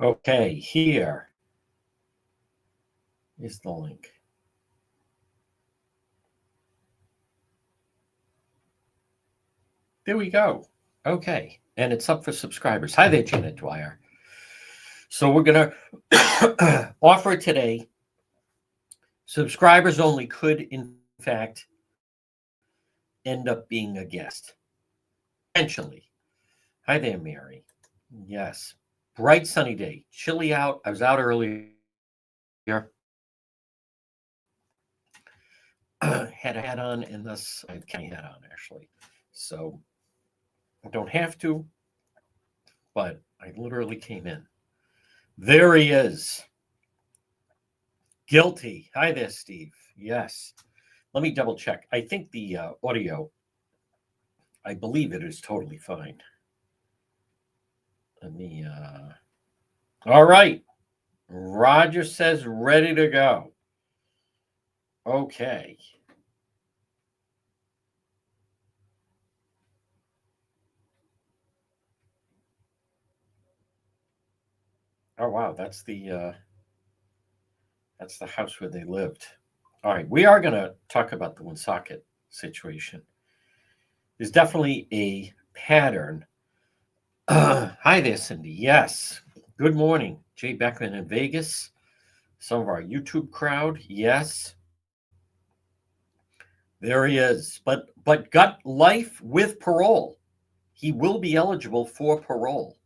Okay, here is the link. There we go. Okay, and it's up for subscribers. Hi there, Janet Dwyer. So we're going to offer today. Subscribers only could, in fact, end up being a guest. Potentially. Hi there, Mary. Yes. Bright sunny day. Chilly out. I was out earlier. Had a hat on, and this I have a hat on actually. So I don't have to, but I literally came in. There he is. Guilty. Hi there, Steve. Yes. Let me double check. I think the audio, I believe it is totally fine. Let me, all right. Roger says ready to go. Okay. Oh, wow. That's the house where they lived. All right. We are going to talk about the woonsocket situation. There's definitely a pattern. Hi there, Cindy. Yes. Good morning. Jay Beckman in Vegas. Some of our YouTube crowd. Yes. There he is. But got life with parole. He will be eligible for parole.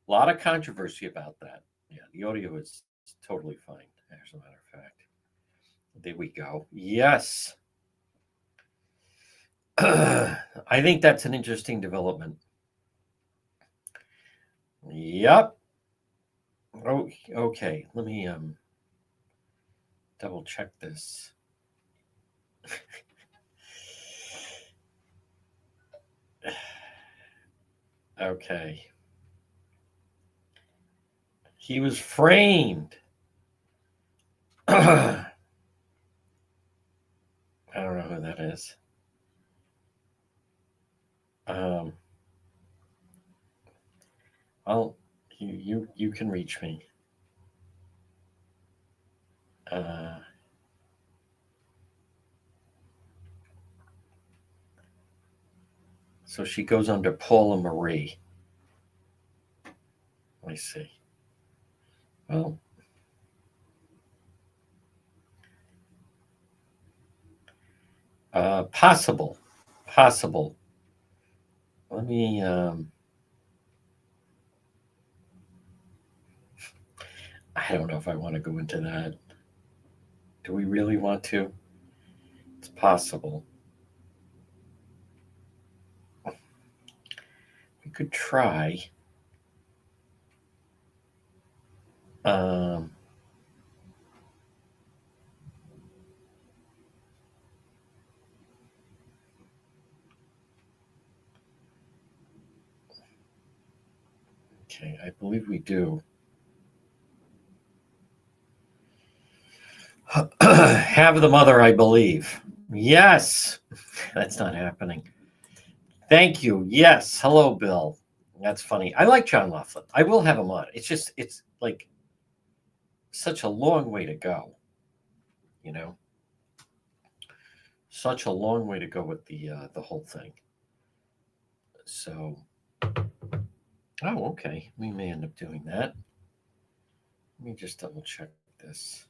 A lot of controversy about that. Yeah, the audio is totally fine, as a matter of fact. There we go. Yes. I think that's an interesting development. Yep. Oh, okay. Let me double check this. Okay. He was framed. I don't know who that is. Well, you can reach me. So she goes under Paula Marie. Let me see. Well, possible. Let me. I don't know if I want to go into that. Do we really want to? It's possible. We could try. Okay, I believe we do. Have the mother, I believe. Yes. That's not happening. Thank you. Yes. Hello, Bill. That's funny. I like John Laughlin. I will have him on. It's like such a long way to go, you know? Such a long way to go with the whole thing. So, oh, okay. We may end up doing that. Let me just double check this.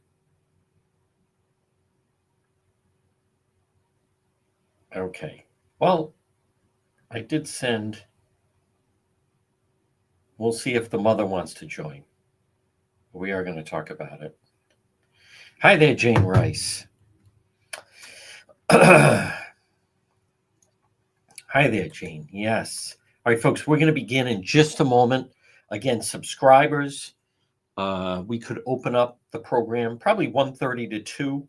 Okay. Well, I did send. We'll see if the mother wants to join. We are going to talk about it. Hi there, Jane Rice. Hi there, Jane. Yes. All right, folks, we're going to begin in just a moment. Again, subscribers, we could open up the program probably 1:30 to 2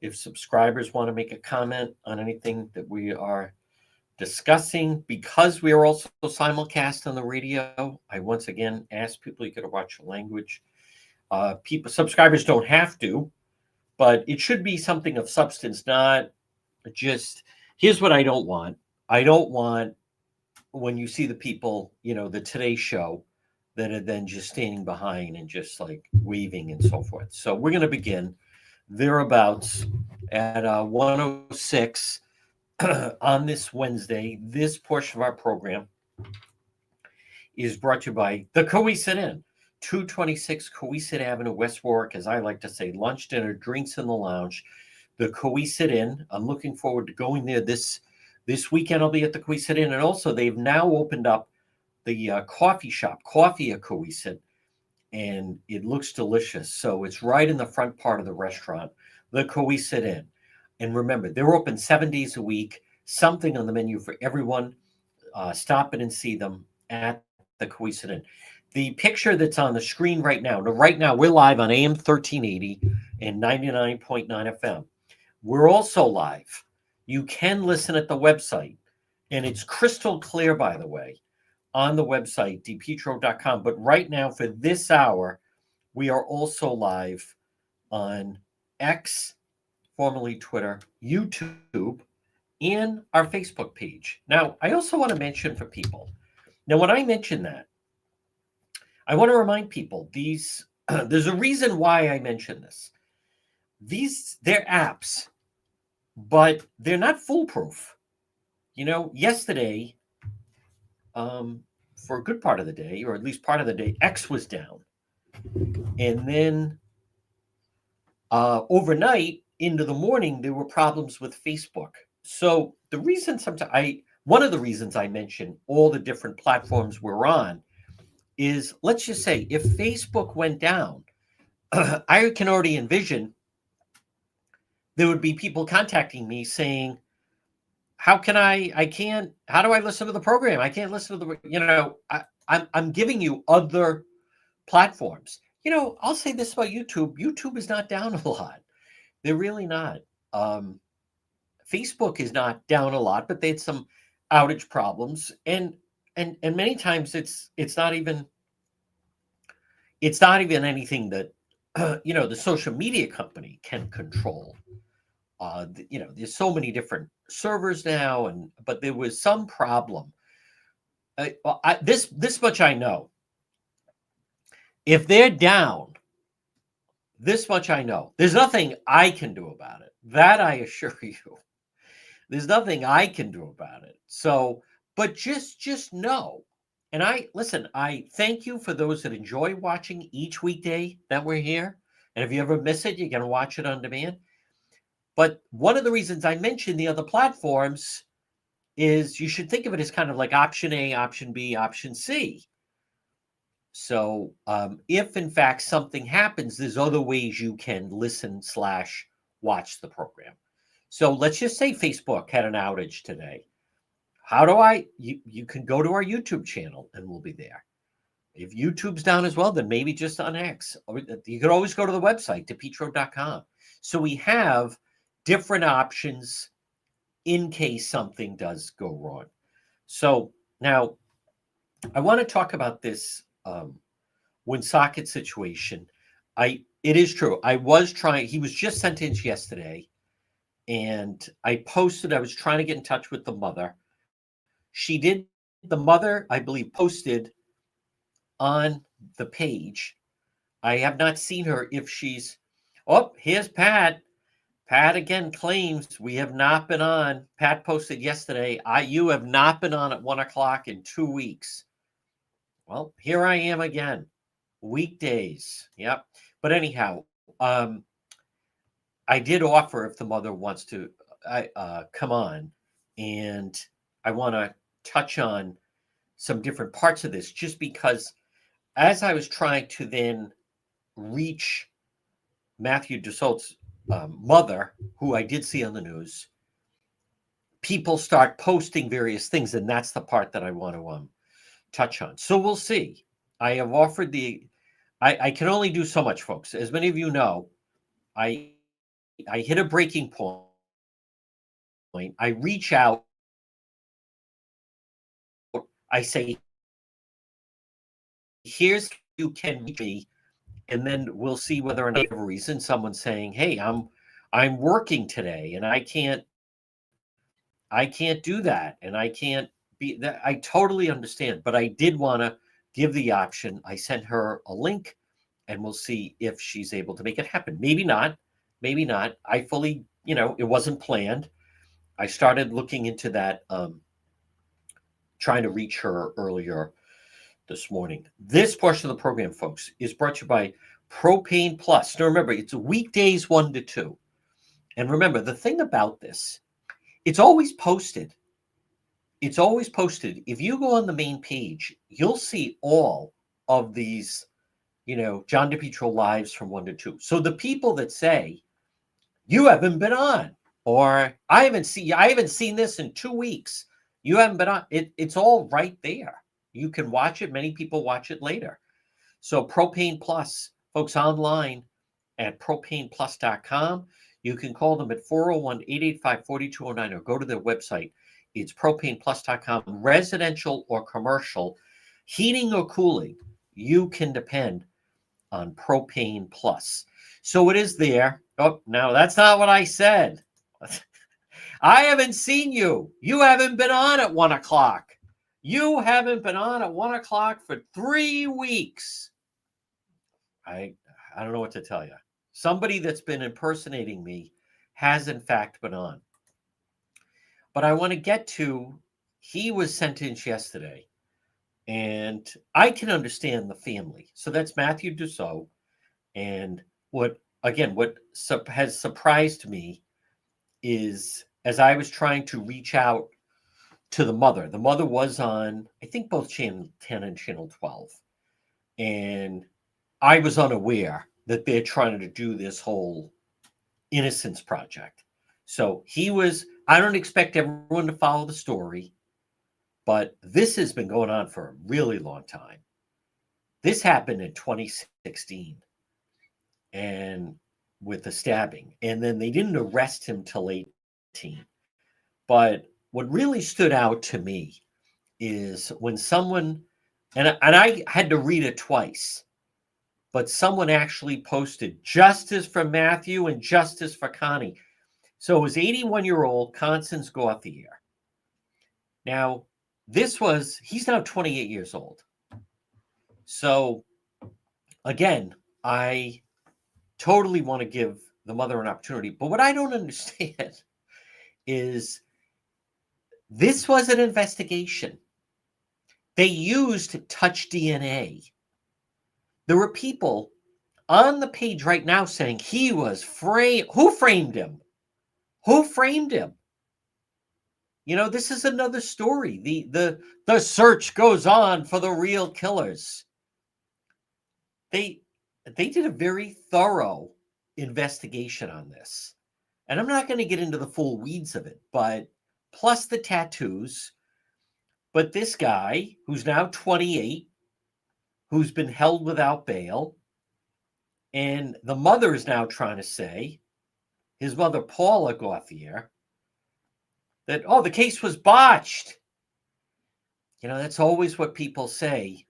if subscribers want to make a comment on anything that we are discussing. Because we are also simulcast on the radio, I once again ask people, you got to watch the language. Subscribers don't have to, but it should be something of substance, not just, here's what I don't want. I don't want when you see the people, the Today Show, that are then just standing behind and just like waving and so forth. So we're going to begin thereabouts at 106 on this Wednesday. This portion of our program is brought to you by the Coesit Inn, 226 Coesit Avenue, West Warwick, as I like to say, lunch, dinner, drinks in the lounge. The Coesit Inn. I'm looking forward to going there this weekend. I'll be at the Coesit Inn, and also they've now opened up the coffee shop, Coffee at Coesit, and it looks delicious. So it's right in the front part of the restaurant, the Coesit Inn. And remember, they're open 7 days a week. Something on the menu for everyone. Stop in and see them at the Coesit Inn. The picture that's on the screen right now we're live on AM 1380 and 99.9 FM. We're also live. You can listen at the website, and it's crystal clear, by the way, on the website, dpetro.com. But right now, for this hour, we are also live on X, formerly Twitter, YouTube, and our Facebook page. Now, I also want to mention for people, now when I mention that, I want to remind people there's a reason why I mention this. They're apps, but they're not foolproof. Yesterday, for a good part of the day, or at least part of the day, X was down. And then overnight into the morning, there were problems with Facebook. So one of the reasons I mention all the different platforms we're on is, let's just say, if Facebook went down, I can already envision there would be people contacting me saying, how do I listen to the program? I can't listen to I'm giving you other platforms. I'll say this about YouTube. YouTube is not down a lot. They're really not. Facebook is not down a lot, but they had some outage problems. And many times it's not even anything that, the social media company can control. There's so many different servers now, but there was some problem. This much I know. If they're down, this much I know. There's nothing I can do about it. That I assure you. There's nothing I can do about it. So, but just know. And I thank you for those that enjoy watching each weekday that we're here. And if you ever miss it, you can watch it on demand. But one of the reasons I mentioned the other platforms is you should think of it as kind of like option A, option B, option C. So if in fact something happens, there's other ways you can listen/watch the program. So let's just say Facebook had an outage today. You can go to our YouTube channel and we'll be there. If YouTube's down as well, then maybe just on X. You could always go to the website, dpetro.com. So we have different options in case something does go wrong. So now I want to talk about this woonsocket situation. It is true. I was trying. He was just sentenced yesterday, and I was trying to get in touch with the mother. The mother, I believe, posted on the page. I have not seen her. Here's Pat. Pat again claims we have not been on. Pat posted yesterday, you have not been on at 1:00 in 2 weeks. Well, here I am again. Weekdays. Yep. But anyhow, I did offer if the mother wants to come on, and I want to touch on some different parts of this, just because as I was trying to then reach Matthew Dussault's mother, who I did see on the news, people start posting various things, and that's the part that I want to touch on. So we'll see. I have offered I can only do so much, folks. As many of you know, I hit a breaking point. I reach out. I say, here's you can reach me, and then we'll see whether or not for a reason someone's saying, hey, I'm working today and I can't do that, and I can't be that. I totally understand, but I did want to give the option. I sent her a link, and we'll see if she's able to make it happen. Maybe not. Maybe not. I fully, it wasn't planned. I started looking into that, trying to reach her earlier this morning. This portion of the program, folks, is brought to you by Propane Plus. Now, remember, it's weekdays 1 to 2. And remember, the thing about this, it's always posted. It's always posted. If you go on the main page, you'll see all of these, John DePietro lives from 1 to 2. So the people that say, you haven't been on, or I haven't seen this in 2 weeks, you haven't been on, it's all right there. You can watch it. Many people watch it later. So Propane Plus, folks, online at propaneplus.com. You can call them at 401-885-4209 or go to their website. It's propaneplus.com. Residential or commercial, heating or cooling, you can depend on Propane Plus. So it is there. Oh, no, that's not what I said. I haven't seen you. You haven't been on at 1 o'clock. You haven't been on at 1 o'clock for 3 weeks. I don't know what to tell you. Somebody that's been impersonating me has in fact been on. But I want to get to, he was sentenced yesterday, and I can understand the family. So that's Matthew Dussault. And what has surprised me is, as I was trying to reach out to the mother was on, I think, both Channel 10 and Channel 12. And I was unaware that they're trying to do this whole Innocence Project. So I don't expect everyone to follow the story, but this has been going on for a really long time. This happened in 2016, and with the stabbing, and then they didn't arrest him till 18. But what really stood out to me is when someone, and I had to read it twice, but someone actually posted justice for Matthew and justice for Connie. So it was 81-year-old Constance Gauthier. Now, he's now 28 years old. So again, I totally want to give the mother an opportunity. But what I don't understand is this was an investigation. They used touch DNA. There were people on the page right now saying he was framed. Who framed him? Who framed him? This is another story. The search goes on for the real killers. They did a very thorough investigation on this. And I'm not going to get into the full weeds of it, but plus the tattoos. But this guy, who's now 28, who's been held without bail, and the mother is now trying to say, his mother, Paula Gauthier, that, the case was botched. That's always what people say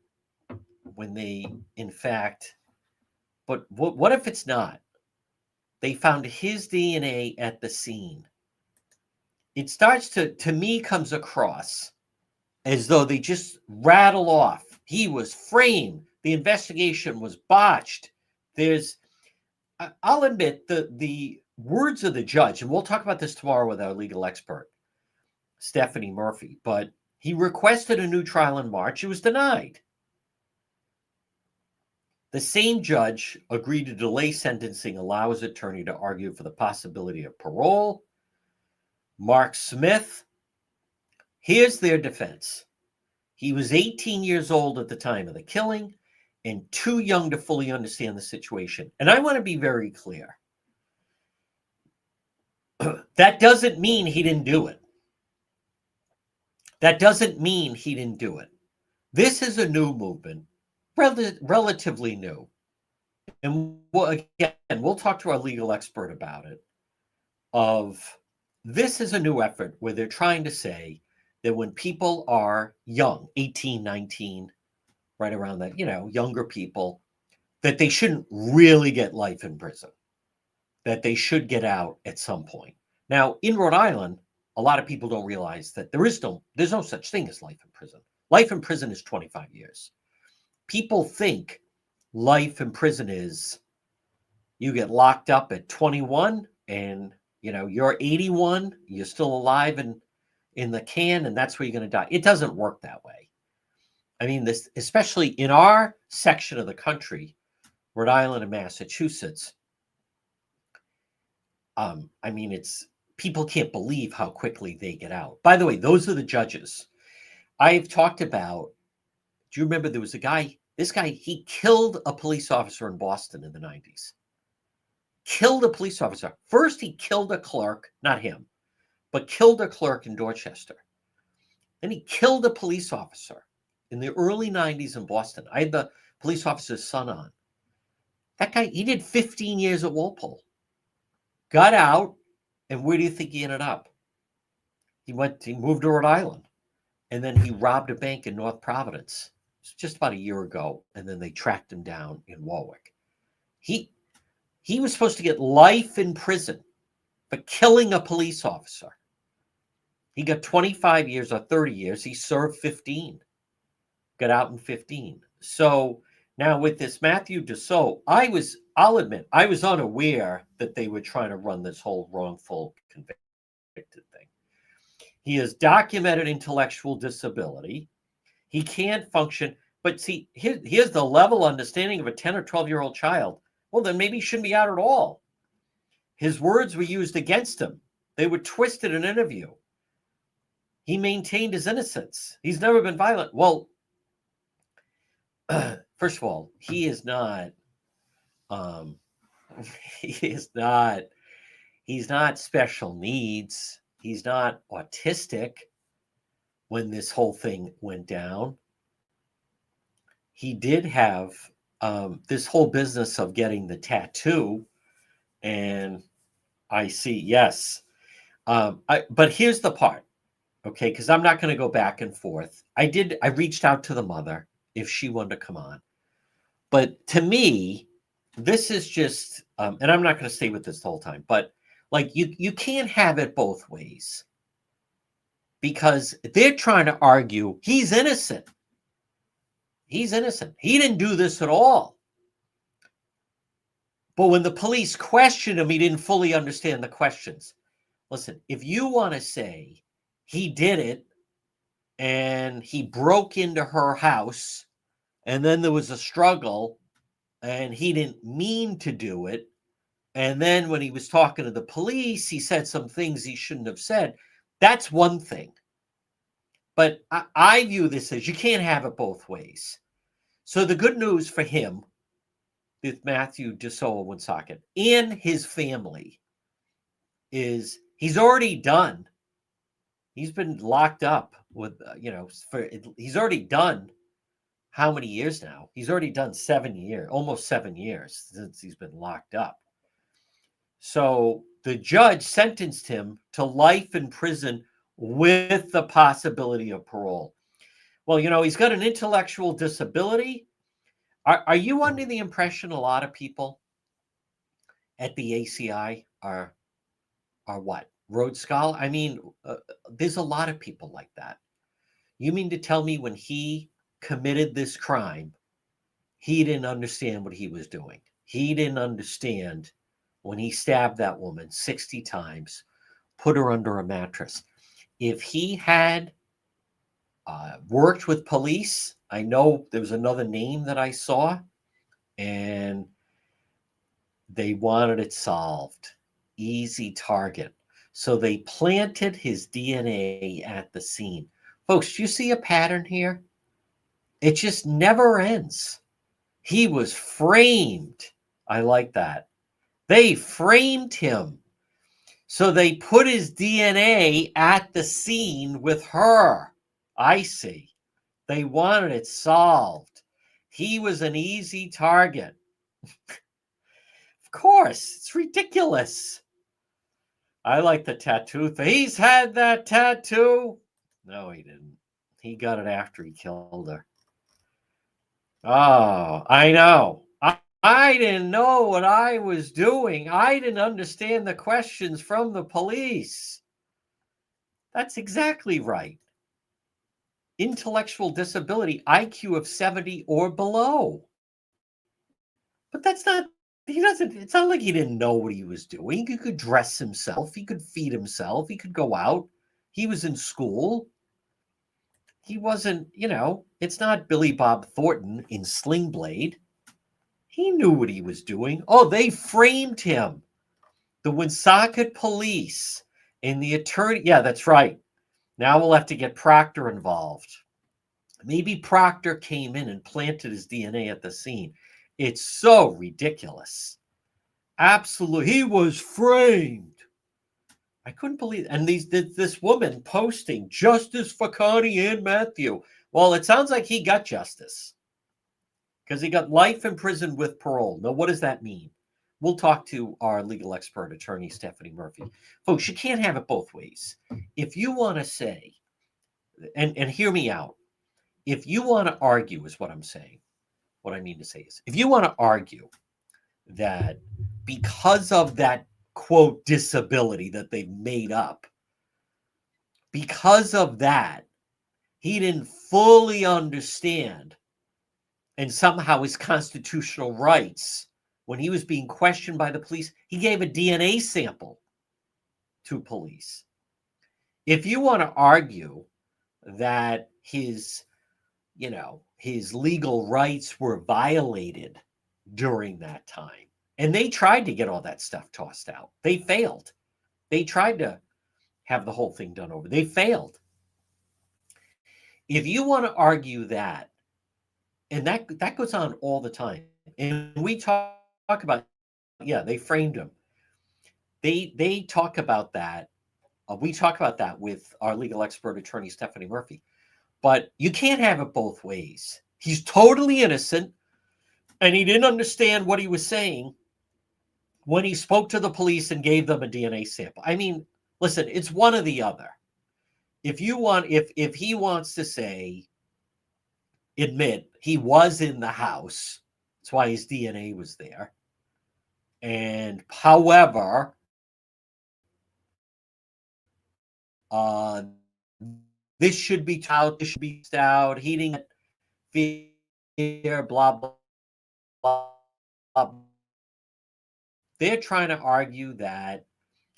when they, in fact, but what if it's not? They found his DNA at the scene. It starts to me, comes across as though they just rattle off. He was framed. The investigation was botched. I'll admit, the words of the judge, and we'll talk about this tomorrow with our legal expert, Stephanie Murphy, but he requested a new trial in March. It was denied. The same judge agreed to delay sentencing, allow his attorney to argue for the possibility of parole. Mark Smith, here's their defense. He was 18 years old at the time of the killing and too young to fully understand the situation. And I want to be very clear. That doesn't mean he didn't do it. That doesn't mean he didn't do it. This is a new movement, relatively new. And we'll talk to our legal expert about it. This is a new effort where they're trying to say that when people are young, 18, 19, right around that, younger people, that they shouldn't really get life in prison, that they should get out at some point. Now, in Rhode Island, a lot of people don't realize that there's no such thing as life in prison. Life in prison is 25 years. People think life in prison is you get locked up at 21 and you're 81, you're still alive in the can, and that's where you're going to die. It doesn't work that way. I mean, this, especially in our section of the country, Rhode Island and Massachusetts. I mean, it's people can't believe how quickly they get out. By the way, those are the judges I've talked about. Do you remember there was a guy? This guy, he killed a police officer in Boston in the 90s. Killed a police officer. First, he killed a clerk, not him, but killed a clerk in Dorchester. Then he killed a police officer in the early 90s in Boston. I had the police officer's son on. That guy, he did 15 years at Walpole. Got out, and where do you think he ended up? He moved to Rhode Island, and then he robbed a bank in North Providence. It was just about a year ago, and then they tracked him down in Warwick. He was supposed to get life in prison for killing a police officer. He got 25 years or 30 years. He served 15. Got out in 15. So now with this Matthew Dussault, I'll admit, I was unaware that they were trying to run this whole wrongful convicted thing. He has documented intellectual disability. He can't function. But see, here's the level understanding of a 10 or 12-year-old child. Well, then maybe he shouldn't be out at all. His words were used against him. They were twisted in an interview. He maintained his innocence. He's never been violent. Well, first of all, he's not special needs. He's not autistic. When this whole thing went down, he did have this whole business of getting the tattoo, and I see, yes. But here's the part, okay, because I'm not going to go back and forth. I reached out to the mother if she wanted to come on. But to me, this is just, and I'm not going to stay with this the whole time, but like you can't have it both ways, because they're trying to argue he's innocent. He's innocent. He didn't do this at all. But when the police questioned him, he didn't fully understand the questions. Listen, if you want to say he did it and he broke into her house and then there was a struggle and he didn't mean to do it, and then when he was talking to the police, he said some things he shouldn't have said, that's one thing. But I view this as you can't have it both ways. So the good news for him, with Matthew Dussault Woonsocket and his family, is he's already done. He's been locked up with, he's already done how many years now? He's already done 7 years, almost 7 years since he's been locked up. So the judge sentenced him to life in prison with the possibility of parole. Well, he's got an intellectual disability. Are you under the impression a lot of people at the ACI are what? Rhodes Scholar? I mean, there's a lot of people like that. You mean to tell me when he committed this crime, he didn't understand what he was doing? He didn't understand when he stabbed that woman 60 times, put her under a mattress. If he had worked with police, I know there was another name that I saw, and they wanted it solved. Easy target. So they planted his DNA at the scene. Folks, do you see a pattern here? It just never ends. He was framed. I like that. They framed him. So they put his DNA at the scene with her. I see. They wanted it solved. He was an easy target. Of course, it's ridiculous. I like the tattoo thing. He's had that tattoo. No, he didn't. He got it after he killed her. Oh, I know. I didn't know what I was doing. I didn't understand the questions from the police. That's exactly right. intellectual disability, IQ of 70 or below. But that's not, he doesn't, it's not like he didn't know what he was doing. He could dress himself, he could feed himself, he could go out. He was in school. He wasn't, it's not Billy Bob Thornton in Sling Blade. He knew what he was doing. Oh, they framed him. The Woonsocket police and the attorney. Yeah, that's right. Now we'll have to get Proctor involved. Maybe Proctor came in and planted his DNA at the scene. It's so ridiculous. Absolutely. He was framed. I couldn't believe it. And this woman posting justice for Connie and Matthew. Well, it sounds like he got justice because he got life in prison with parole. Now, what does that mean? We'll talk to our legal expert attorney, Stephanie Murphy. Folks, you can't have it both ways. If you want to say, and hear me out, if you want to argue is what I'm saying, what I mean to say is, if you want to argue that because of that, quote, disability that they've made up, because of that, he didn't fully understand and somehow his constitutional rights, when he was being questioned by the police, he gave a DNA sample to police. If you want to argue that his legal rights were violated during that time, and they tried to get all that stuff tossed out. They failed. They tried to have the whole thing done over. They failed. If you want to argue that, and that goes on all the time, and we talk about, yeah, they framed him. They talk about that. We talk about that with our legal expert attorney, Stephanie Murphy. But you can't have it both ways. He's totally innocent, and he didn't understand what he was saying when he spoke to the police and gave them a DNA sample. I mean, listen, it's one or the other. If he wants to say, admit he was in the house, that's why his DNA was there. And however, this should be out, this should be out, he didn't fear, blah, blah, blah. They're trying to argue that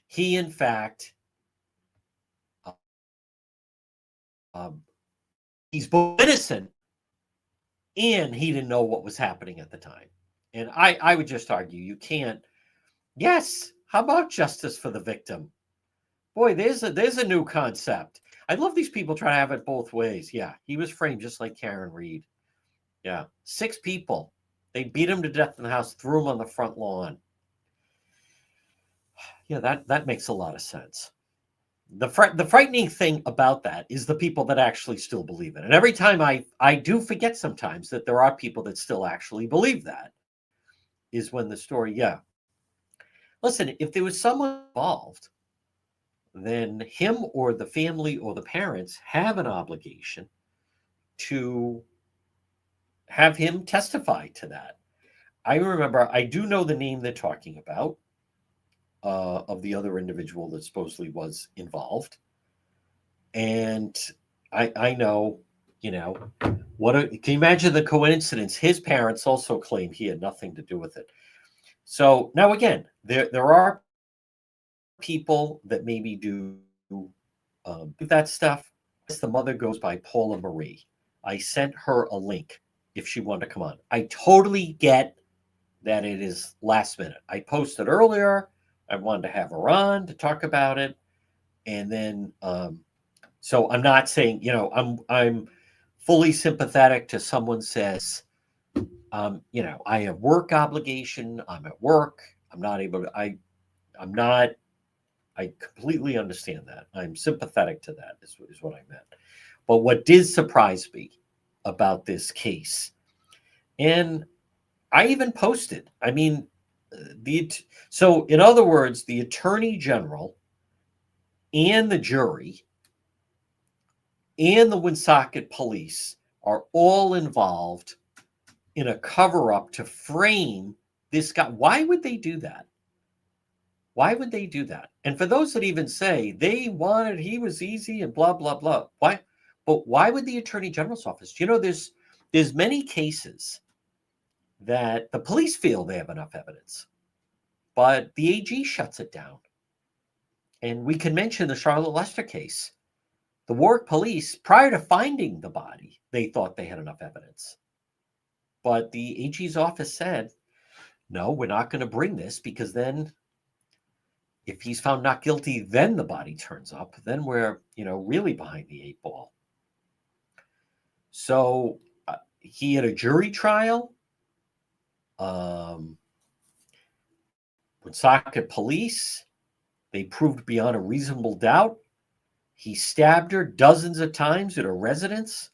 he, in fact, he's both innocent and he didn't know what was happening at the time. And I would just argue you can't. Yes, how about justice for the victim? Boy, there's a new concept. I love these people trying to have it both ways. Yeah, he was framed just like Karen Reed. Yeah, 6 people. They beat him to death in the house, threw him on the front lawn. Yeah, that makes a lot of sense. The frightening thing about that is the people that actually still believe it. And every time I do forget sometimes that there are people that still actually believe that, is when the story, yeah. Listen, if there was someone involved, then him or the family or the parents have an obligation to have him testify to that. I remember, I do know the name they're talking about, of the other individual that supposedly was involved. And I know, can you imagine the coincidence? His parents also claimed he had nothing to do with it. So now again, there are people that maybe do that stuff. The mother goes by Paula Marie. I sent her a link if she wanted to come on. I totally get that it is last minute. I posted earlier. I wanted to have her on to talk about it. And then, so I'm not saying, I'm fully sympathetic to someone says, I have work obligation. I'm at work. I'm not able to, I completely understand that. I'm sympathetic to that is what I meant. But what did surprise me about this case, and I even posted, so in other words, the attorney general and the jury and the Woonsocket police are all involved in a cover-up to frame this guy. Why would they do that? Why would they do that? And for those that even say they wanted, he was easy and blah, blah, blah. But why would the Attorney General's office? You know, there's many cases that the police feel they have enough evidence, but the AG shuts it down. And we can mention the Charlotte Lester case. The Warwick police, prior to finding the body, they thought they had enough evidence. But the AG's office said, no, we're not going to bring this, because then if he's found not guilty, then the body turns up. Then we're, really behind the eight ball. So he had a jury trial. Woonsocket police, they proved beyond a reasonable doubt he stabbed her dozens of times at her residence,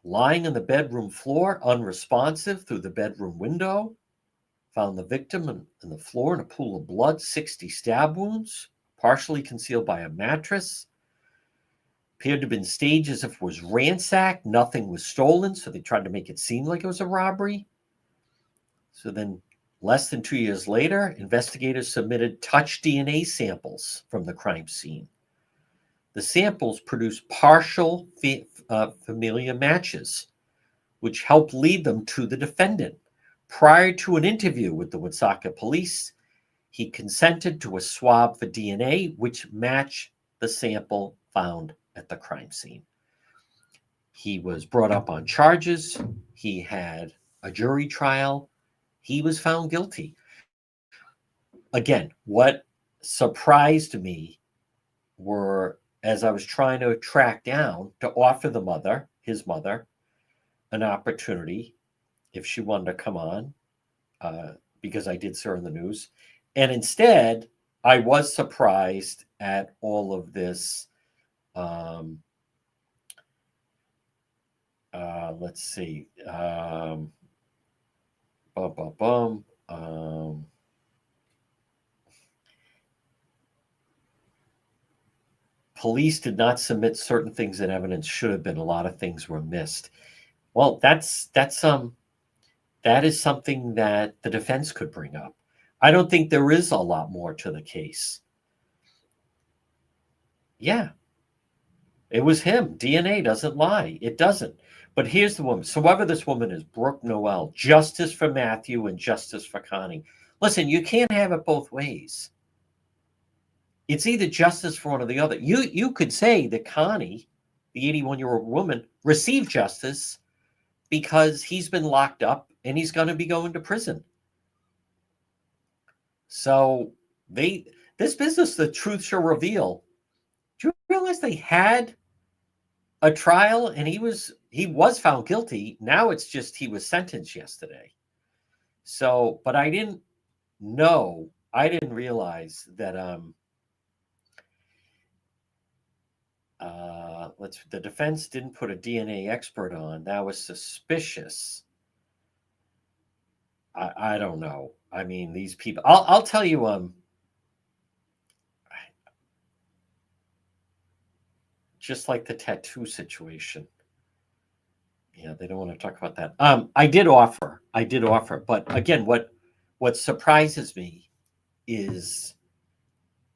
lying on the bedroom floor, unresponsive through the bedroom window. Found the victim on the floor in a pool of blood, 60 stab wounds, partially concealed by a mattress. Appeared to have been staged as if it was ransacked. Nothing was stolen, so they tried to make it seem like it was a robbery. So then, less than 2 years later, investigators submitted touch DNA samples from the crime scene. The samples produced partial familial matches, which helped lead them to the defendant. Prior to an interview with the Woonsocket police, he consented to a swab for DNA, which matched the sample found at the crime scene. He was brought up on charges. He had a jury trial. He was found guilty. Again, what surprised me were, as I was trying to track down to offer his mother, an opportunity if she wanted to come on, because I did see her in the news. And instead, I was surprised at all of this. Let's see. Police did not submit certain things that evidence should have been. A lot of things were missed. Well, that is something that the defense could bring up. I don't think there is a lot more to the case. Yeah, it was him. DNA doesn't lie. It doesn't. But here's the woman. So whoever this woman is, Brooke Noel, justice for Matthew and justice for Connie. Listen, you can't have it both ways. It's either justice for one or the other. You could say that Connie, the 81-year-old woman, received justice because he's been locked up and he's going to be going to prison. So this business, the truth shall reveal. Do you realize they had a trial and he was found guilty? Now it's just he was sentenced yesterday. So, but I didn't realize that the defense didn't put a DNA expert on. That was suspicious. I don't know. I mean, these people. I'll tell you. Just like the tattoo situation. Yeah, they don't want to talk about that. I did offer, but again, what surprises me is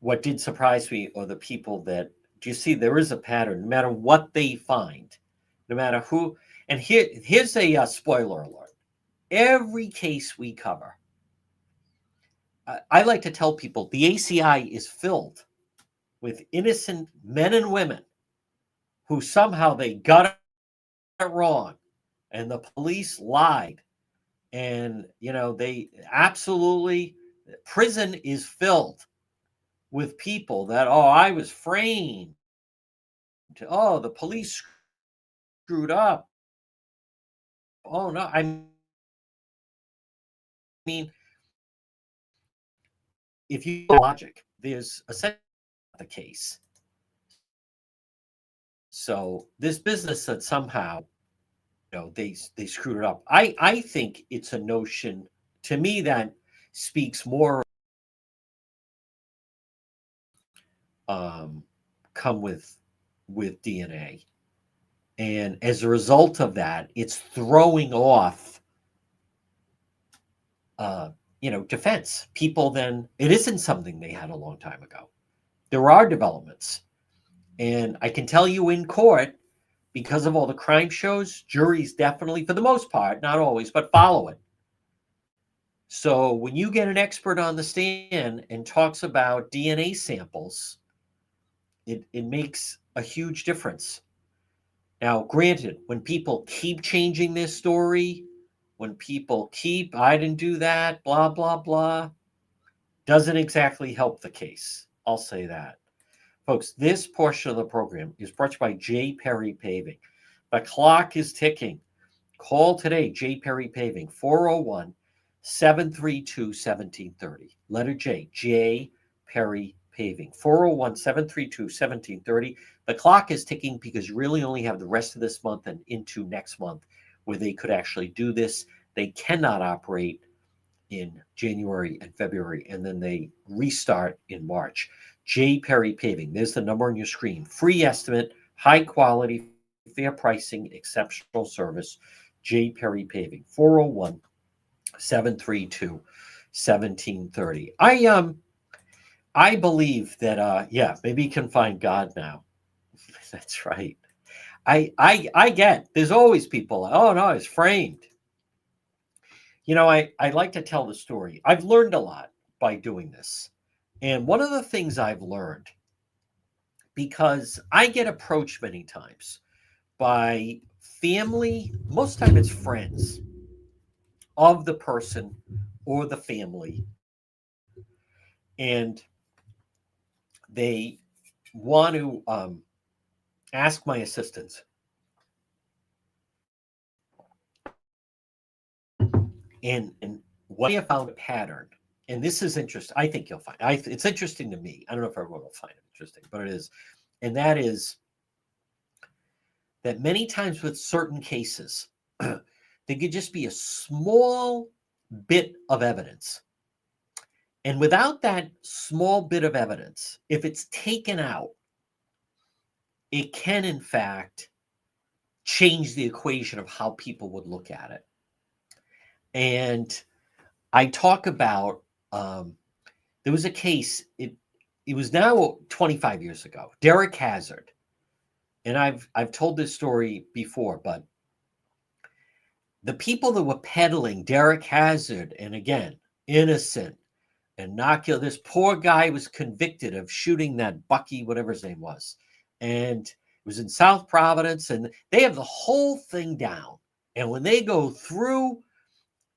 what did surprise me are the people that, do you see, there is a pattern, no matter what they find, no matter who. And here's a spoiler alert. Every case we cover, I like to tell people the ACI is filled with innocent men and women who somehow they got it wrong and the police lied. And, they absolutely, prison is filled with people that, I was framed. The police screwed up. Oh, no. I mean, if you logic, there's essentially the case. So this business that somehow, they screwed it up. I think it's a notion, to me, that speaks more come with DNA. And as a result of that, it's throwing off defense. People then, it isn't something they had a long time ago. There are developments. And I can tell you in court, because of all the crime shows, juries definitely, for the most part, not always, but follow it. So when you get an expert on the stand and talks about DNA samples, it makes a huge difference. Now, granted, when people keep changing their story, when people keep, I didn't do that, blah, blah, blah, doesn't exactly help the case. I'll say that. Folks, this portion of the program is brought to you by J. Perry Paving. The clock is ticking. Call today, J. Perry Paving, 401 732 1730. Letter J, J. Perry Paving, 401 732 1730. The clock is ticking because you really only have the rest of this month and into next month where they could actually do this. They cannot operate in January and February, and then they restart in March. J. Perry Paving, there's the number on your screen. Free estimate, high quality, fair pricing, exceptional service. J. Perry Paving, 401 732 1730. I believe that maybe you can find God now. That's right. I get there's always people, oh no, it's framed. I like to tell the story. I've learned a lot by doing this. And one of the things I've learned, because I get approached many times by family, most time it's friends of the person or the family, and they want to ask my assistance. And what I have found a pattern, and this is interesting. I think you'll find it's interesting to me. I don't know if everyone will find it interesting, but it is, and that is that many times with certain cases, there could just be a small bit of evidence. And without that small bit of evidence, if it's taken out, it can, in fact, change the equation of how people would look at it. And I talk about, there was a case, it was now 25 years ago, Derek Hazard. And I've told this story before, but the people that were peddling Derek Hazard, and again, innocent, innocuous, this poor guy was convicted of shooting that Bucky, whatever his name was. And it was in South Providence, and they have the whole thing down. And when they go through,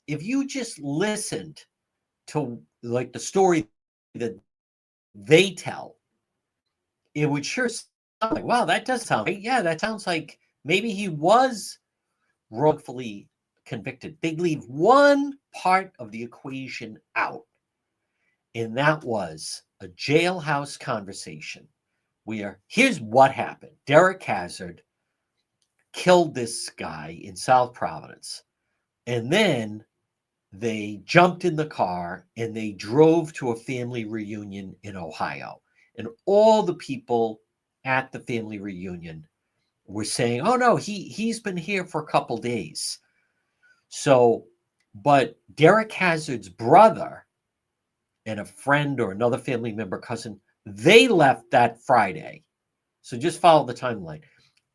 if you just listened to like the story that they tell, it would sure sound like, wow, that does sound right. Yeah, that sounds like maybe he was wrongfully convicted. They'd leave one part of the equation out, and that was a jailhouse conversation where here's what happened. Derek Hazard killed this guy in South Providence, and then they jumped in the car and they drove to a family reunion in Ohio. And all the people at the family reunion were saying, oh no, he's been here for a couple days. So, but Derek Hazard's brother and a friend or another family member, cousin, they left that Friday. So just follow the timeline.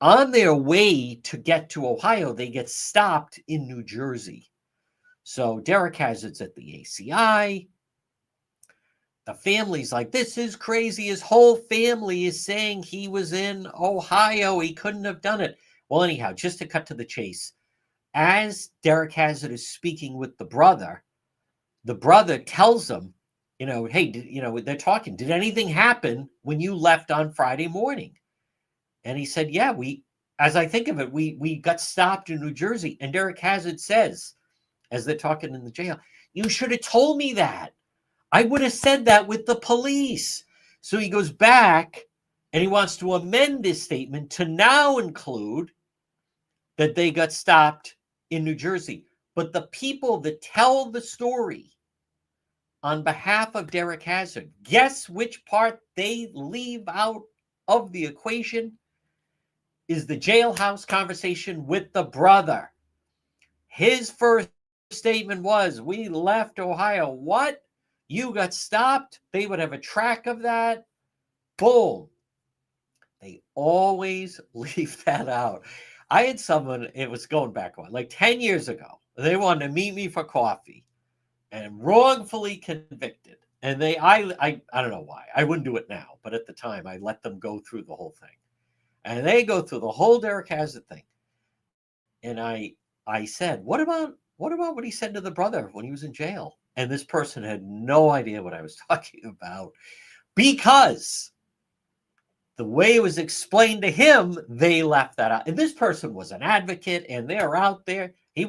On their way to get to Ohio, they get stopped in New Jersey. So Derek Hazard's at the ACI. The family's like, this is crazy. His whole family is saying he was in Ohio. He couldn't have done it. Well, anyhow, just to cut to the chase, as Derek Hazard is speaking with the brother tells him, hey, they're talking. Did anything happen when you left on Friday morning? And he said, yeah, as I think of it, we got stopped in New Jersey. And Derek Hazard says, as they're talking in the jail, you should have told me that. I would have said that with the police. So he goes back and he wants to amend this statement to now include that they got stopped in New Jersey. But the people that tell the story on behalf of Derek Hazard, guess which part they leave out of the equation? Is the jailhouse conversation with the brother. His first statement was, we left Ohio. What? You got stopped? They would have a track of that? Boom. They always leave that out. I had someone, it was going back on like 10 years ago. They wanted to meet me for coffee and wrongfully convicted. And I don't know why. I wouldn't do it now, but at the time I let them go through the whole thing. And they go through the whole Derek Hazard thing. And I said, what he said to the brother when he was in jail? And this person had no idea what I was talking about because the way it was explained to him, they left that out. And this person was an advocate and they're out there. He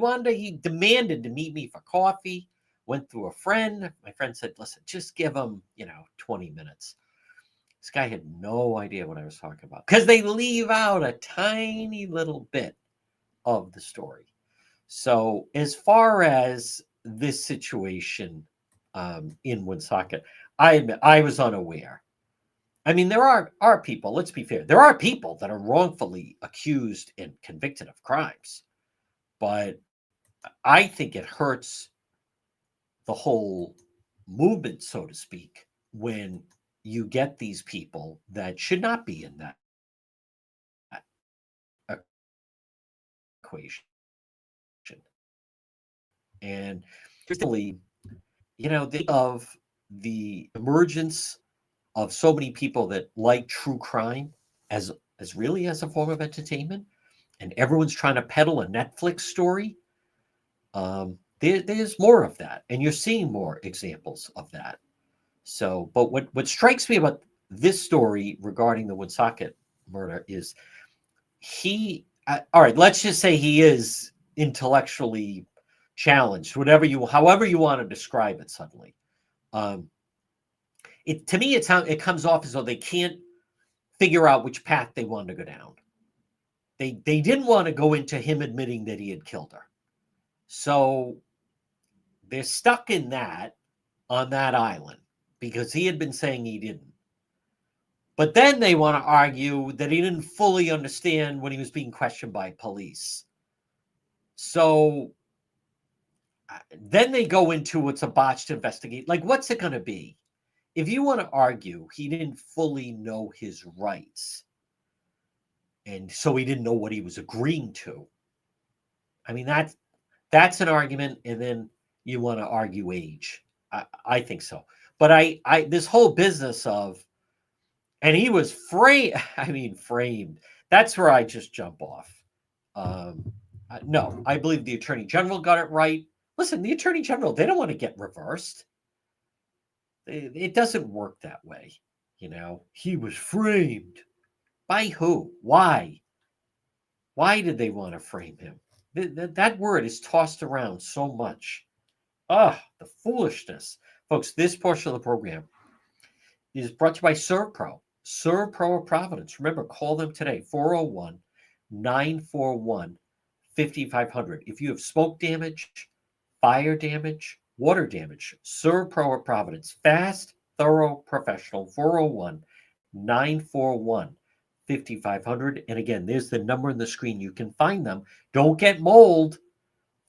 demanded to meet me for coffee, went through a friend. My friend said, listen, just give him, 20 minutes. This guy had no idea what I was talking about because they leave out a tiny little bit of the story. So as far as this situation in Woonsocket, I admit I was unaware. I mean, there are people, let's be fair, there are people that are wrongfully accused and convicted of crimes. But I think it hurts the whole movement, so to speak, when you get these people that should not be in that equation. And recently, of the emergence of so many people that like true crime as really as a form of entertainment, and everyone's trying to peddle a Netflix story. There's more of that, and you're seeing more examples of that. So, but what strikes me about this story regarding the Woonsocket murder is all right, let's just say he is intellectually challenged, however you want to describe it suddenly. To me, it comes off as though they can't figure out which path they want to go down. They didn't want to go into him admitting that he had killed her. So they're stuck in that on that island because he had been saying he didn't. But then they want to argue that he didn't fully understand when he was being questioned by police. So then they go into it's a botched investigation. Like, what's it going to be? If you want to argue he didn't fully know his rights, and so he didn't know what he was agreeing to, I mean, that's an argument, and then you want to argue age. I think so. But I this whole business of, and he was framed. That's where I just jump off. No, I believe the Attorney General got it right. Listen, the Attorney General, they don't want to get reversed. It doesn't work that way. He was framed. By who? Why? Why did they want to frame him? That word is tossed around so much. The foolishness. Folks, this portion of the program is brought to you by ServPro. ServPro of Providence. Remember, call them today, 401-941-5500. If you have smoke damage, fire damage, water damage, ServPro of Providence. Fast, thorough, professional, 401-941-5500. And again, there's the number on the screen. You can find them. Don't get mold,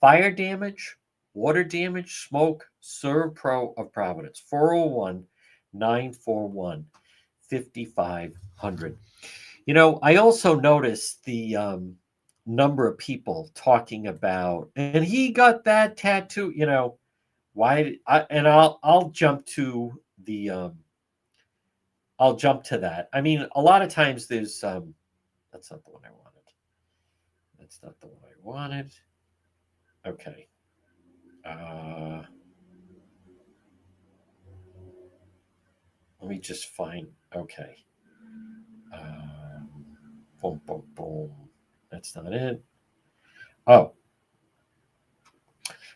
fire damage, water damage, smoke, ServPro of Providence, 401-941-5500. I also noticed the number of people talking about, and he got that tattoo, why, I'll jump to the, I'll jump to that. I mean, a lot of times there's, that's not the one I wanted. That's not the one I wanted. Okay. Let me just find, okay. Boom, boom, boom. That's not it. Oh.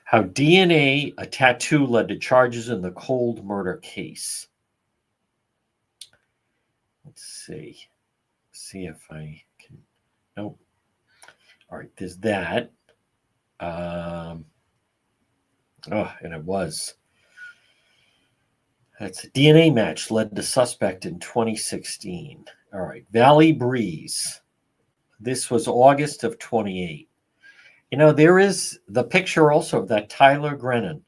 How DNA, a tattoo, led to charges in the cold murder case. Let's see. See if I can. Nope. All right, there's that. And it was. That's a DNA match led to suspect in 2016. All right, Valley Breeze. This was August of 28. There is the picture also of that Tyler Grennan.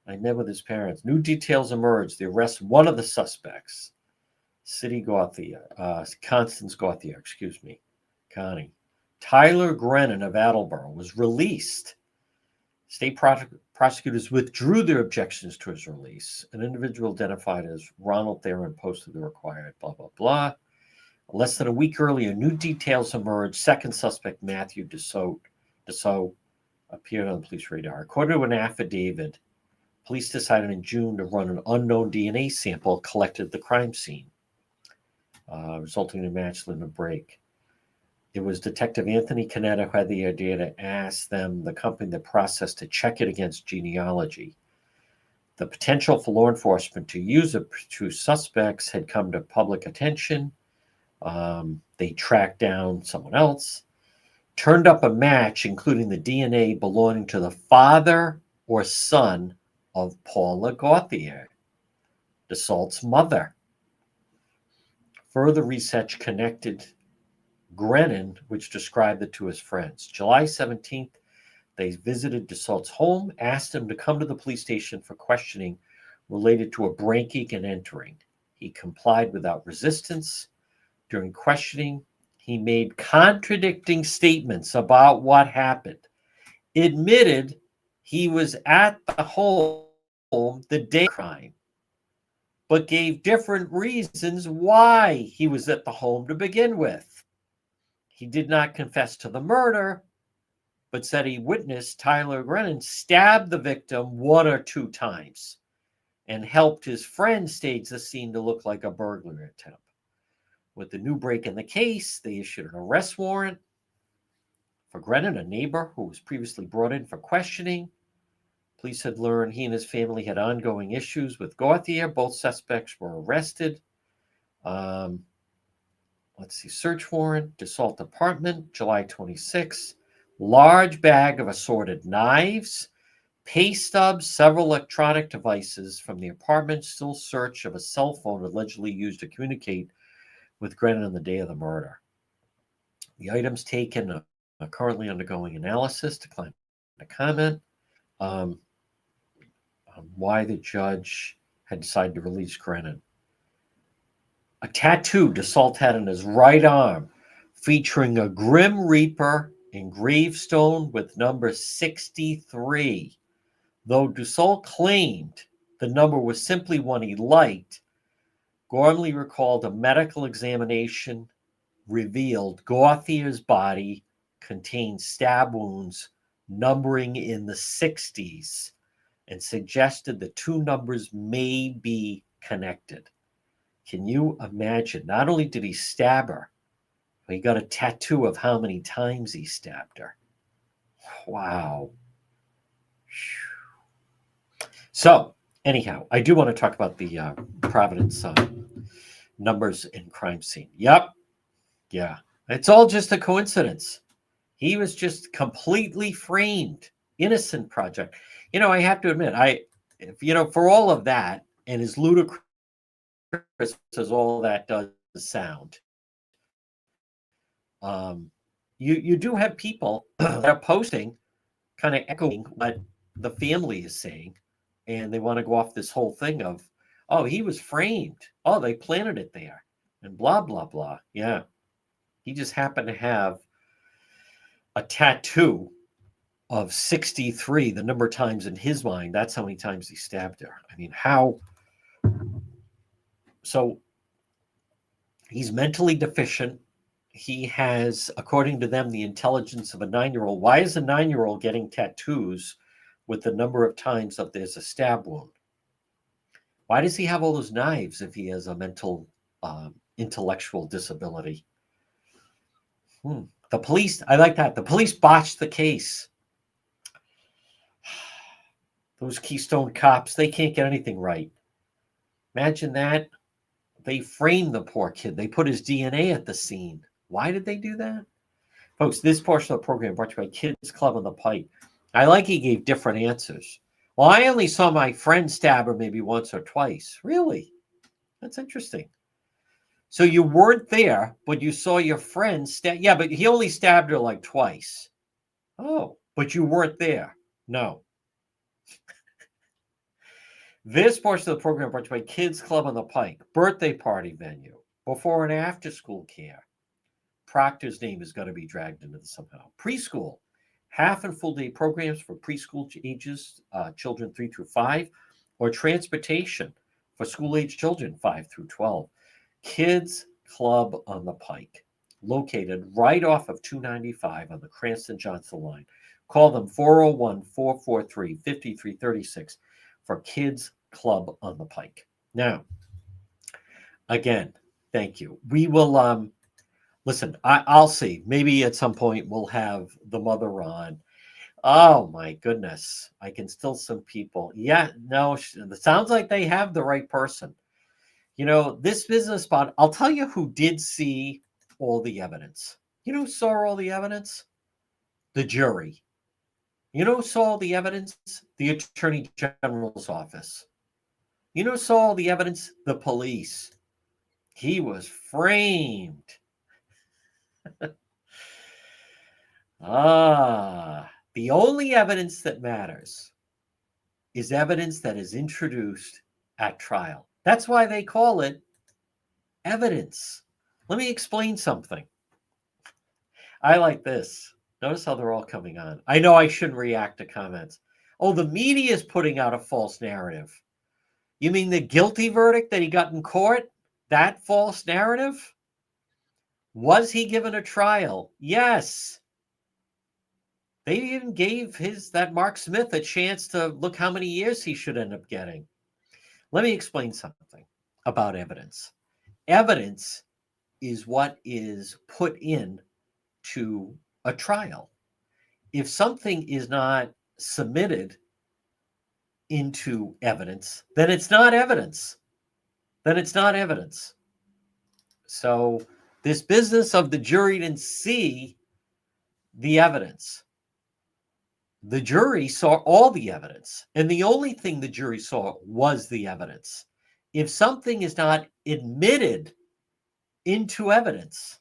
I met with his parents. New details emerged. They arrest one of the suspects. City Gauthier, Constance Gauthier, excuse me, Connie. Tyler Grennan of Attleboro was released. State prosecutors withdrew their objections to his release. An individual identified as Ronald Theron posted the required blah, blah, blah. Less than a week earlier, new details emerged. Second suspect, Matthew Dussault, appeared on the police radar. According to an affidavit, police decided in June to run an unknown DNA sample collected at the crime scene, resulting in a match in a break. It was Detective Anthony Canetta who had the idea to ask them, the company that processed, to check it against genealogy. The potential for law enforcement to use the two suspects had come to public attention. They tracked down someone else, turned up a match, including the DNA belonging to the father or son of Paula Gauthier, Dussault's mother. Further research connected Grennan, which described it to his friends. July 17th, they visited Dussault's home, asked him to come to the police station for questioning related to a breaking and entering. He complied without resistance. During questioning, he made contradicting statements about what happened. Admitted he was at the home the day of the crime, but gave different reasons why he was at the home to begin with. He did not confess to the murder, but said he witnessed Tyler Grennan stab the victim 1 or 2 times and helped his friend stage the scene to look like a burglary attempt. With the new break in the case, they issued an arrest warrant for Grennan, a neighbor who was previously brought in for questioning. Police had learned he and his family had ongoing issues with Gauthier. Both suspects were arrested. Search warrant, Dussault apartment, July 26. Large bag of assorted knives, pay stubs, several electronic devices from the apartment. Still search of a cell phone allegedly used to communicate with Grennan on the day of the murder. The items taken are currently undergoing analysis. Declined to comment on why the judge had decided to release Grennan. A tattoo Dussault had on his right arm featuring a Grim Reaper engraved stone with number 63. Though Dussault claimed the number was simply one he liked, Gormley recalled a medical examination revealed Gauthier's body contained stab wounds numbering in the 60s and suggested the two numbers may be connected. Can you imagine? Not only did he stab her, but he got a tattoo of how many times he stabbed her. Wow. So, anyhow, I do want to talk about the Providence numbers in crime scene. Yep. Yeah. It's all just a coincidence. He was just completely framed. Innocent project. I have to admit, for all of that, and as ludicrous as all that does sound, you do have people that are posting, kind of echoing what the family is saying, and they want to go off this whole thing of, oh, he was framed. Oh, they planted it there, and blah, blah, blah. Yeah. He just happened to have a tattoo of 63, the number of times in his mind. That's how many times he stabbed her. I mean, how? So he's mentally deficient. He has, according to them, the intelligence of a 9-year-old. Why is a 9-year-old getting tattoos with the number of times that there's a stab wound? Why does he have all those knives if he has a mental, intellectual disability? The police, I like that. The police botched the case. Those Keystone cops, they can't get anything right. Imagine that. They framed the poor kid. They put his DNA at the scene. Why did they do that? Folks, this portion of the program brought to you by Kids Club on the Pike. I like he gave different answers. Well, I only saw my friend stab her maybe once or twice. Really? That's interesting. So you weren't there, but you saw your friend stab. Yeah, but he only stabbed her like twice. Oh, but you weren't there. No. This portion of the program brought to you by Kids Club on the Pike, birthday party venue. before and after school care. Proctor's name is going to be dragged into this somehow. Preschool, half and full day programs for preschool ages, children 3 through 5, or transportation for school age children 5 through 12. Kids Club on the Pike, located right off of 295 on the Cranston Johnson line. Call them 401 443 5336 for Kids Club on the Pike. Now, again, thank you. We will listen, I'll see. Maybe at some point we'll have the mother on. Oh my goodness. I can still some people. Yeah, no, it sounds like they have the right person. You know, this business spot, I'll tell you who did see all the evidence. You know who saw all the evidence? The jury. You know who saw all the evidence? The Attorney General's office. You know who saw all the evidence? The police. He was framed. The only evidence that matters is evidence that is introduced at trial. That's why they call it evidence. Let me explain something. I like this. Notice how they're all coming on. I know I shouldn't react to comments. Oh, the media is putting out a false narrative. You mean the guilty verdict that he got in court? That false narrative? Was he given a trial? Yes. They even gave that Mark Smith a chance to look how many years he should end up getting. Let me explain something about evidence. Evidence is what is put in to a trial. If something is not submitted into evidence, then it's not evidence. So this business of the jury didn't see the evidence. The jury saw all the evidence, and the only thing the jury saw was the evidence. If something is not admitted into evidence,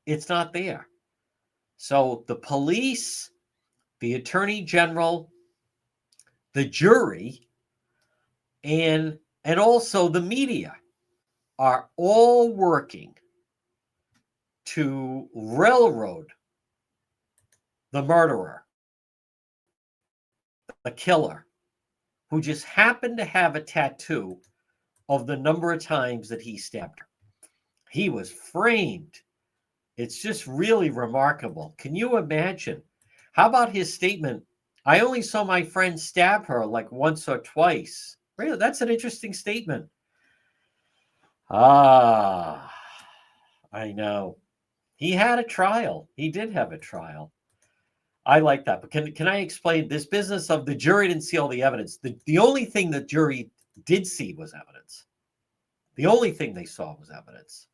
it's not there. So the police, the Attorney General, the jury, and also the media are all working to railroad the murderer, the killer, who just happened to have a tattoo of the number of times that he stabbed her. He was framed. It's just really remarkable. Can you imagine? How about his statement? I only saw my friend stab her like once or twice. Really, that's an interesting statement. I know. He had a trial. He did have a trial. I like that. But can I explain this business of the jury didn't see all the evidence? The only thing the jury did see was evidence. The only thing they saw was evidence.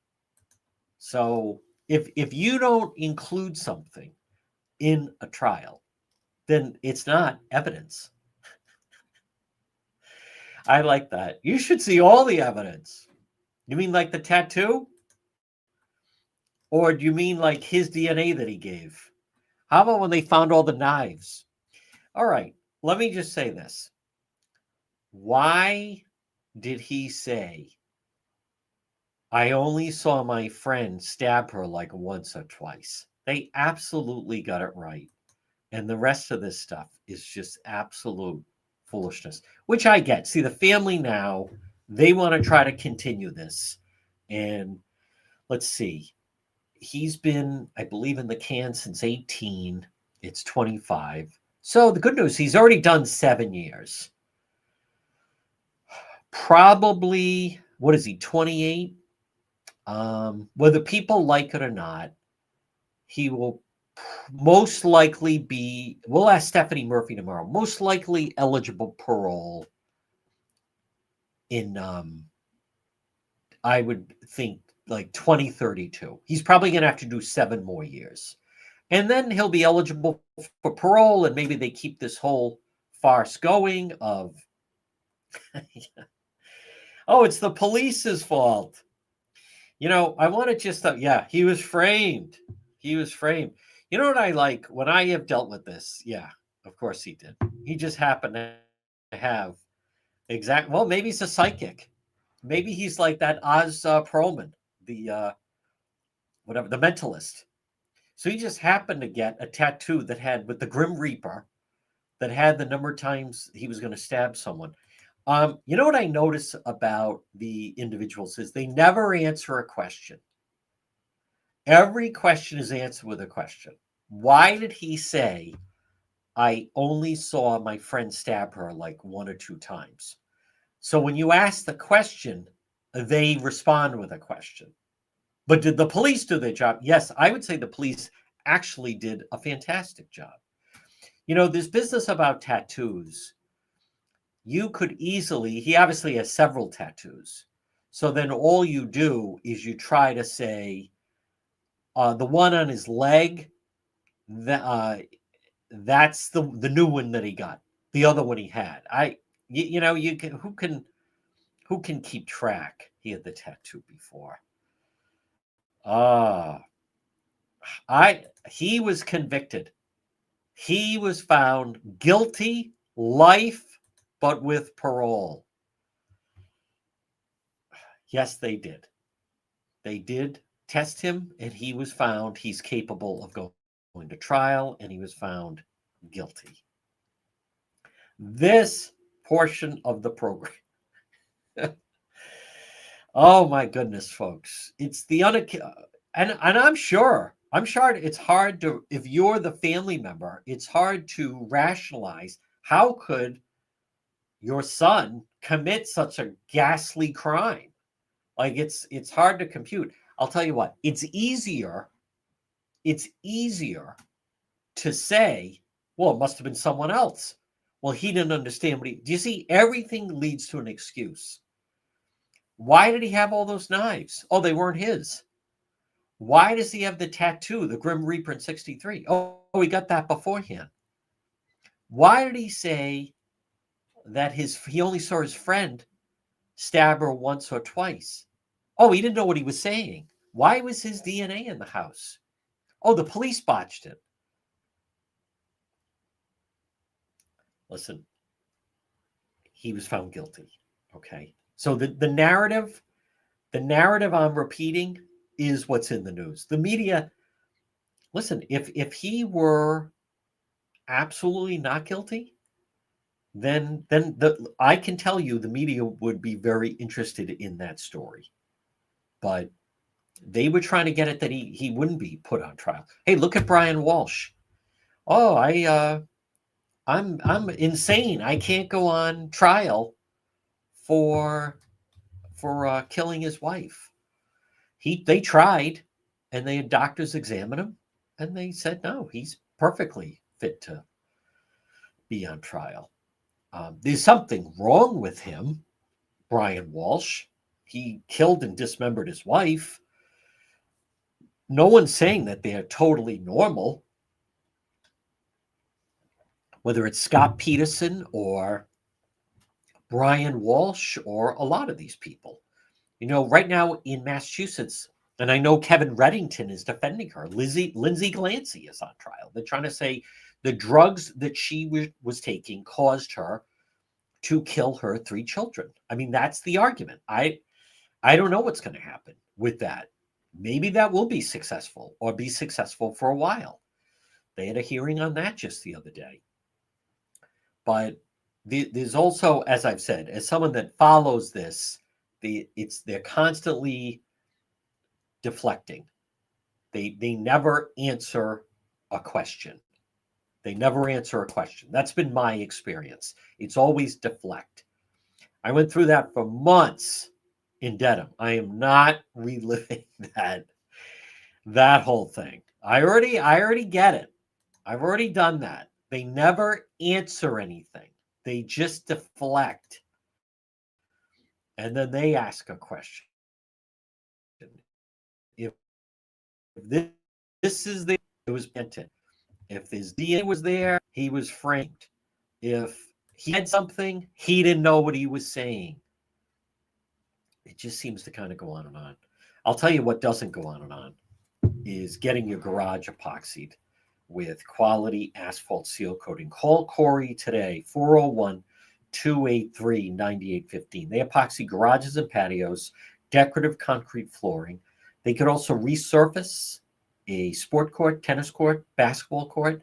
So if you don't include something in a trial, then it's not evidence. I like that. You should see all the evidence. You mean like the tattoo? Or do you mean like his DNA that he gave? How about when they found all the knives? All right, let me just say this. Why did he say, I only saw my friend stab her like once or twice? They absolutely got it right. And the rest of this stuff is just absolute foolishness, which I get. See, the family now, they want to try to continue this. And let's see. He's been, I believe, in the can since 18. It's 25. So the good news, he's already done 7 years. Probably, what is he, 28? Whether people like it or not, he will most likely be, we'll ask Stephanie Murphy tomorrow, most likely eligible parole in, I would think, like 2032. He's probably going to have to do 7 more years. And then he'll be eligible for parole, and maybe they keep this whole farce going of, oh, it's the police's fault. You know, I want to just, yeah, he was framed. He was framed. You know what I like? When I have dealt with this, yeah, of course he did. He just happened to have well, maybe he's a psychic. Maybe he's like that Oz Perlman. the whatever, the mentalist. So he just happened to get a tattoo that had with the Grim Reaper that had the number of times he was going to stab someone. You know what I notice about the individuals is they never answer a question. Every question is answered with a question. Why did he say, I only saw my friend stab her like 1 or 2 times? So when you ask the question, they respond with a question. But did the police do their job? Yes, I would say the police actually did a fantastic job. You know, this business about tattoos, you could easily, he obviously has several tattoos. So then all you do is you try to say, the one on his leg, that's the new one that he got. The other one he had. You know, you can who can keep track? He had the tattoo before. Ah, he was convicted. He was found guilty, life, but with parole. Yes, they did. They did test him, and he was found he's capable of going to trial, and he was found guilty. This portion of the program. Oh my goodness, folks. It's the and I'm sure it's hard to, if you're the family member, it's hard to rationalize how could your son commit such a ghastly crime. Like it's hard to compute. I'll tell you what, it's easier to say, well, it must have been someone else. Well, he didn't understand do you see, everything leads to an excuse. Why did he have all those knives? Oh, they weren't his. Why does he have the tattoo, the Grim Reaper in 63? Oh, he got that beforehand. Why did he say that he only saw his friend stab her once or twice? Oh, he didn't know what he was saying. Why was his DNA in the house? Oh, the police botched it. Listen, he was found guilty. Okay. So the narrative I'm repeating is what's in the news. The media, listen, if he were absolutely not guilty, then I can tell you the media would be very interested in that story. But they were trying to get it that he wouldn't be put on trial. Hey, look at Brian Walsh. Oh, I'm insane. I can't go on trial for killing his wife. They tried, and they had doctors examine him, and they said no, he's perfectly fit to be on trial. There's something wrong with him, Brian Walsh. He killed and dismembered his wife. No one's saying that they're totally normal. Whether it's Scott Peterson or Brian Walsh or a lot of these people. You know, right now in Massachusetts, and I know Kevin Reddington is defending her. Lindsay Glancy is on trial. They're trying to say the drugs that she was taking caused her to kill her 3 children. I mean, that's the argument. I don't know what's going to happen with that. Maybe that will be successful or be successful for a while. They had a hearing on that just the other day. But there's also, as I've said, as someone that follows this, they're constantly deflecting. They never answer a question. They never answer a question. That's been my experience. It's always deflect. I went through that for months in Dedham. I am not reliving that whole thing. I already get it. I've already done that. They never answer anything. They just deflect. And then they ask a question. If this is the, it was Benton. If his DNA was there, he was framed. If he had something, he didn't know what he was saying. It just seems to kind of go on and on. I'll tell you what doesn't go on and on is getting your garage epoxied with quality asphalt seal coating. Call Corey today, 401-283-9815. They epoxy garages and patios, decorative concrete flooring, They could also resurface a sport court, tennis court, basketball court.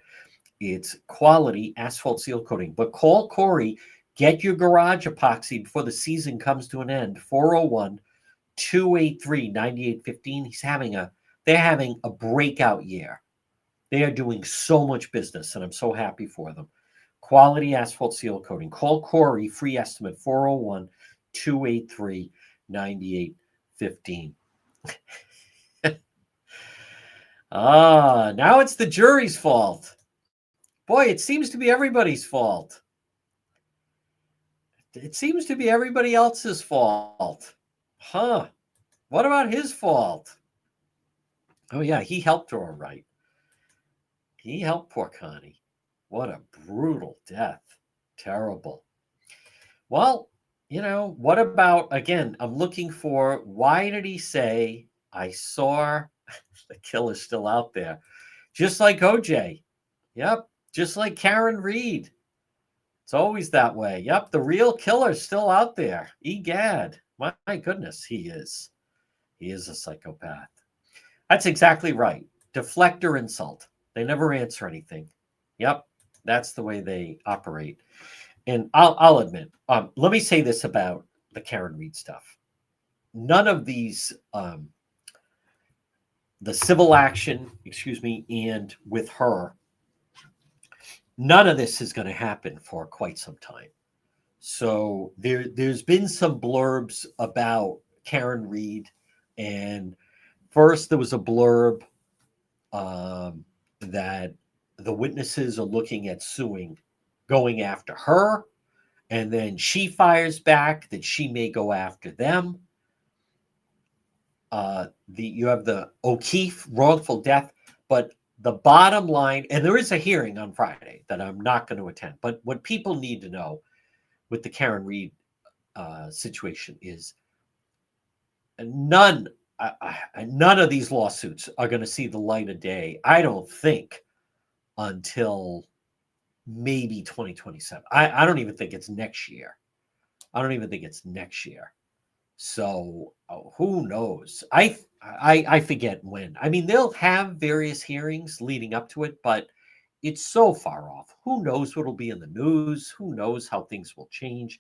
It's quality asphalt seal coating. But call Corey, get your garage epoxy before the season comes to an end. 401-283-9815. They're having a breakout year. They are doing so much business, and I'm so happy for them. Quality asphalt seal coating. Call Corey, free estimate, 401-283-9815. Now it's the jury's fault. Boy, it seems to be everybody's fault. It seems to be everybody else's fault. Huh. What about his fault? Oh, yeah, he helped her all right. He helped poor Connie. What a brutal death. Terrible. Well, what about, again, I'm looking for, why did he say, I saw the killer's still out there? Just like OJ. Yep. Just like Karen Reed. It's always that way. Yep. The real killer's still out there. Egad. My goodness, he is. He is a psychopath. That's exactly right. Deflect or insult. They never answer anything. Yep. That's the way they operate. And I'll admit, let me say this about the Karen Reed stuff. None of these, the civil action, and with her, none of this is going to happen for quite some time. So there's been some blurbs about Karen Reed. And first there was a blurb that the witnesses are looking at going after her. And then she fires back that she may go after them. You have the O'Keefe wrongful death, but the bottom line, and there is a hearing on Friday that I'm not going to attend, but what people need to know with the Karen Reed situation is none of these lawsuits are going to see the light of day, I don't think, until maybe 2027. I don't even think it's next year. So who knows? I forget when. I mean, they'll have various hearings leading up to it, but it's so far off. Who knows what'll be in the news? Who knows how things will change?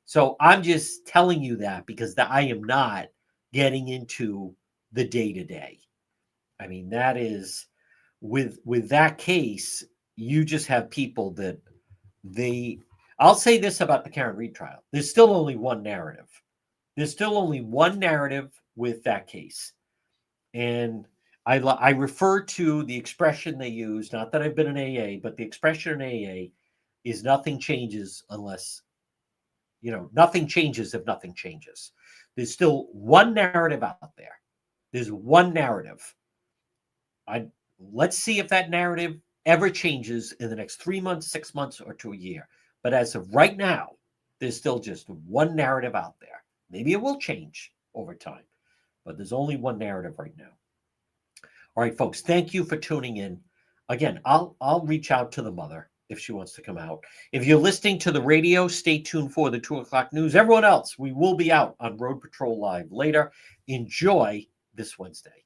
So I'm just telling you that because I am not getting into the day-to-day. I mean, that is with that case, you just have people that I'll say this about the Karen Reed trial. There's still only one narrative. With that case. And I refer to the expression they use, not that I've been in AA, but the expression in AA is nothing changes unless, nothing changes if nothing changes. There's still one narrative out there. There's one narrative. Let's see if that narrative ever changes in the next 3 months, 6 months, or to a year. But as of right now, there's still just one narrative out there. Maybe it will change over time, but there's only one narrative right now. All right, folks, thank you for tuning in. Again, I'll reach out to the mother if she wants to come out. If you're listening to the radio, stay tuned for the 2:00 news. Everyone else, we will be out on Road Patrol Live later. Enjoy this Wednesday.